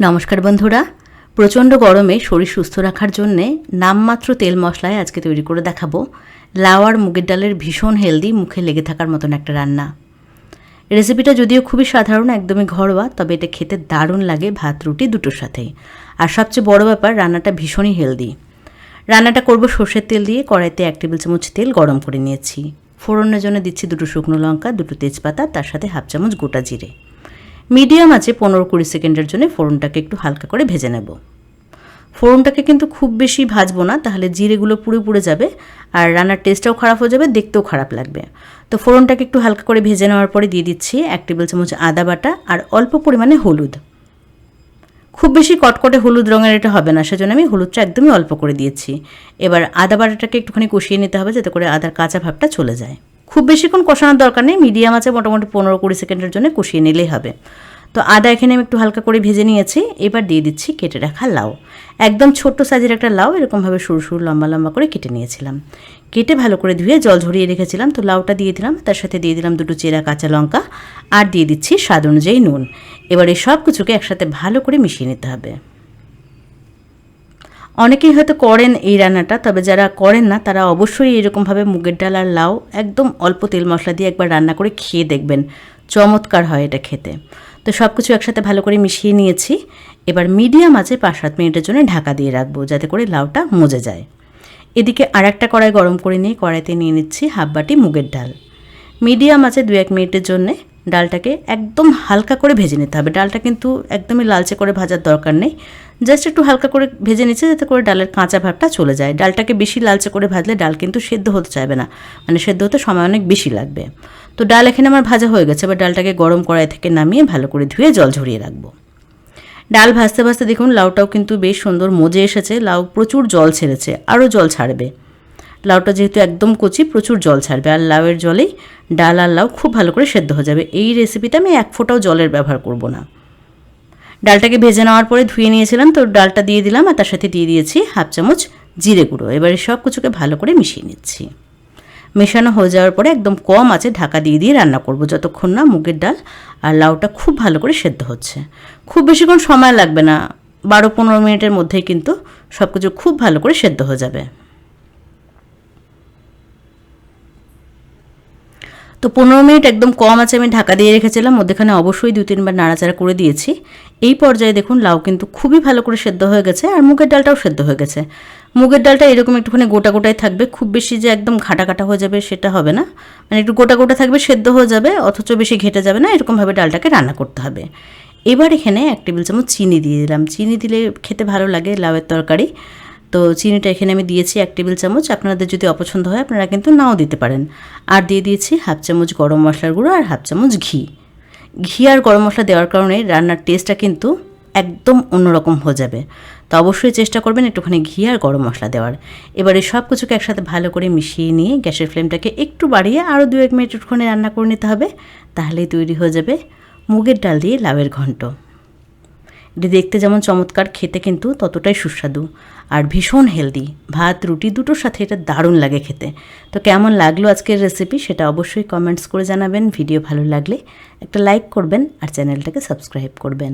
নমস্কার বন্ধুরা, প্রচণ্ড গরমে শরীর সুস্থ রাখার জন্যে নামমাত্র তেল মশলায় আজকে তৈরি করে দেখাবো লাউ আর মুগের ডালের ভীষণ হেলদি, মুখে লেগে থাকার মতন একটা রান্না। রেসিপিটা যদিও খুবই সাধারণ, একদমই ঘরোয়া, তবে এটা খেতে দারুণ লাগে ভাত রুটি দুটোর সাথেই। আর সবচেয়ে বড় ব্যাপার, রান্নাটা ভীষণই হেলদি। রান্নাটা করব সর্ষের তেল দিয়ে। কড়াইতে 1 টেবিল চামচ তেল গরম করে নিয়েছি। ফোড়নের জন্য দিচ্ছি 2 শুকনো লঙ্কা, 2 তেজপাতা, তার সাথে হাফ চামচ গোটা জিরে। মিডিয়াম আছে 15-20 সেকেন্ডের জন্য ফোড়নটাকে একটু হালকা করে ভেজে নেব। ফোড়নটাকে কিন্তু খুব বেশি ভাজবো না, তাহলে জিরেগুলো পুড়ে পুড়ে যাবে আর রান্নার টেস্টটাও খারাপ হয়ে যাবে, দেখতেও খারাপ লাগবে। তো ফোড়নটাকে একটু হালকা করে ভেজে নেওয়ার পরে দিয়ে দিচ্ছি 1 টেবিল চামচ আদা বাটা আর অল্প পরিমাণে হলুদ। খুব বেশি কটকটে হলুদ রঙের এটা হবে না, সেজন্য আমি হলুদটা একদমই অল্প করে দিয়েছি। এবার আদা বাটাটাকে একটুখানি কষিয়ে নিতে হবে, যাতে করে আদার কাঁচা ভাবটা চলে যায়। খুব বেশিক্ষণ কষানোর দরকার নেই, মিডিয়াম আছে মোটামুটি 15-20 সেকেন্ডের জন্য কষিয়ে নিলেই হবে। তো আদা এখানে আমি একটু হালকা করে ভেজে নিয়েছি। এবার দিয়ে দিচ্ছি কেটে রাখা লাউ। একদম ছোট্ট সাইজের একটা লাউ, এরকমভাবে সরু সরু লম্বা লম্বা করে কেটে নিয়েছিলাম। কেটে ভালো করে ধুয়ে জল ঝরিয়ে রেখেছিলাম। তো লাউটা দিয়ে দিলাম, তার সাথে দিয়ে দিলাম 2 চেরা কাঁচা লঙ্কা আর দিয়ে দিচ্ছি স্বাদ অনুযায়ী নুন। এবার এই সব কিছুকে একসাথে ভালো করে মিশিয়ে নিতে হবে। অনেকেই হয়তো করেন এই রান্নাটা, তবে যারা করেন না তারা অবশ্যই এরকমভাবে মুগের ডাল আর লাউ একদম অল্প তেল মশলা দিয়ে একবার রান্না করে খেয়ে দেখবেন, চমৎকার হয় এটা খেতে। তো সব কিছু একসাথে ভালো করে মিশিয়ে নিয়েছি। এবার মিডিয়াম আছে 5-7 মিনিটের জন্য ঢাকা দিয়ে রাখবো, যাতে করে লাউটা মজে যায়। এদিকে আর একটা কড়াই গরম করে নিয়ে কড়াইতে নিয়ে নিচ্ছি হাফ বাটি মুগের ডাল। মিডিয়াম আছে 2-1 মিনিটের জন্যে ডালটাকে একদম হালকা করে ভেজে নিতে হবে। ডালটা কিন্তু একদমই লালচে করে ভাজার দরকার নেই, জাস্ট একটু হালকা করে ভেজে নিচ্ছে, যাতে করে ডালের কাঁচা ভাবটা চলে যায়। ডালটাকে বেশি লালচে করে ভাজলে ডাল কিন্তু সেদ্ধ হতে চাইবে না, মানে সেদ্ধ হতে সময় অনেক বেশি লাগবে। তো ডাল এখানে আমার ভাজা হয়ে গেছে। এবার ডালটাকে গরম কড়াই থেকে নামিয়ে ভালো করে ধুয়ে জল ঝরিয়ে রাখবো। ডাল ভাজতে ভাজতে দেখুন লাউটাও কিন্তু বেশ সুন্দর মজে এসেছে। লাউ প্রচুর জল ছেড়েছে, আরও জল ছাড়বে। লাউটা যেহেতু একদম কচি, প্রচুর জল ছাড়বে, আর লাউয়ের জলেই ডাল আর লাউ খুব ভালো করে সেদ্ধ হয়ে যাবে। এই রেসিপিতে আমি 1 ফোঁটাও জলের ব্যবহার করব না। ডালটাকে ভেজে নেওয়ার পরে ধুয়ে নিয়েছিলাম, তো ডালটা দিয়ে দিলাম আর তার সাথে দিয়ে দিয়েছি হাফ চামচ জিরে গুঁড়ো। এবারে সব কিছুকে ভালো করে মিশিয়ে নিচ্ছি। মেশানো হয়ে যাওয়ার পরে একদম কম আঁচে ঢাকা দিয়ে দিয়ে রান্না করব, যতক্ষণ না মুগের ডাল আর লাউটা খুব ভালো করে সেদ্ধ হচ্ছে। খুব বেশিক্ষণ সময় লাগবে না, 12-15 মিনিটের মধ্যেই কিন্তু সব কিছু খুব ভালো করে সেদ্ধ হয়ে যাবে। তো 15 মিনিট একদম কম আছে আমি ঢাকা দিয়ে রেখেছিলাম, মধ্যেখানে অবশ্যই 2-3 বার নাড়াচাড়া করে দিয়েছি। এই পর্যায়ে দেখুন লাউ কিন্তু খুবই ভালো করে সেদ্ধ হয়ে গেছে, আর মুগের ডালটাও সেদ্ধ হয়ে গেছে। মুগের ডালটা এরকম একটুখানি গোটা গোটাই থাকবে, খুব বেশি যে একদম ঘাটা ঘাটা হয়ে যাবে সেটা হবে না, মানে একটু গোটা গোটা থাকবে, সেদ্ধ হয়ে যাবে, অথচ বেশি ঘেটে যাবে না, এরকমভাবে ডালটাকে রান্না করতে হবে। এবার এখানে 1 টেবিল চামচ চিনি দিয়ে দিলাম। চিনি দিলে খেতে ভালো লাগে লাউয়ের তরকারি। তো চিনিটা এখানে আমি দিয়েছি 1 টেবিল চামচ। আপনাদের যদি অপছন্দ হয় আপনারা কিন্তু নাও দিতে পারেন। আর দিয়ে দিয়েছি হাফ চামচ গরম মশলার গুঁড়ো আর হাফ চামচ ঘি। ঘি আর গরম মশলা দেওয়ার কারণে রান্নার টেস্টটা কিন্তু একদম অন্যরকম হয়ে যাবে। তো অবশ্যই চেষ্টা করবেন একটুখানি ঘি আর গরম মশলা দেওয়ার। এবারে সব কিছুকে একসাথে ভালো করে মিশিয়ে নিয়ে গ্যাসের ফ্লেমটাকে একটু বাড়িয়ে আরও 2-1 মিনিট একটুখানি রান্না করে নিতে হবে। তাহলেই তৈরি হয়ে যাবে মুগের ডাল দিয়ে লাউয়ের ঘন্ট। এটি দেখতে যেমন চমৎকার, খেতে কিন্তু ততটাই সুস্বাদু আর ভীষণ হেলদি। ভাত রুটি দুটোর সাথে এটা দারুণ লাগে খেতে। তো কেমন লাগলো আজকের রেসিপি সেটা অবশ্যই কমেন্টস করে জানাবেন। ভিডিও ভালো লাগলে একটা লাইক করবেন আর চ্যানেলটাকে সাবস্ক্রাইব করবেন।